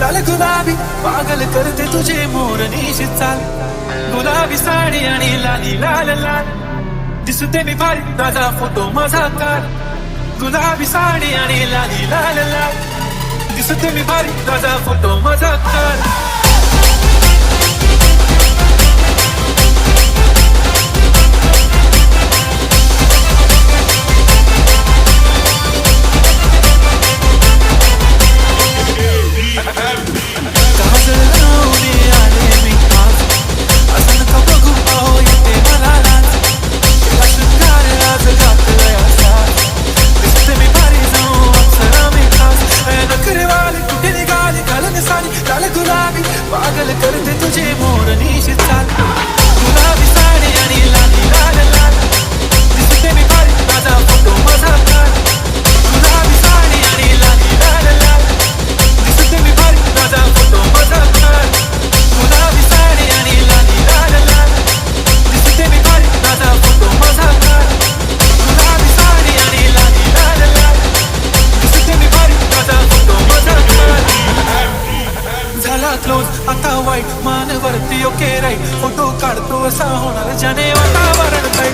लाल गुलाबी पागल करते तुझे मोरनीशी चाल, गुलाबी साडी आणि लाली लाल लाल, दिसते मी भारी ताजा फोटो माझा काढ, गुलाबी साडी आणि लाली लाल लाल, दिसते मी भारी ताजा फोटो माझा काढ. पागल करते तुझे मोरनीशी चाल, गुलाबी साडी आणि लाली लाल लाल, दिसते मी भारी ताजा फोटो माझा काढ, गुलाबी साडी आणि लाली लाल लाल, दिसते मी भारी ताजा फोटो माझा काढ, गुलाबी साडी आणि लाली लाल लाल, दिसते मी भारी ताजा फोटो माझा काढ, गुलाबी साडी आणि लाली लाल लाल, दिसते मी भारी ताजा फोटो माझा काढ. झाला क्लोज आता वाईट मान वरती ओके राईट, फोटो काढतो असा होणार ज्याने वातावरण काही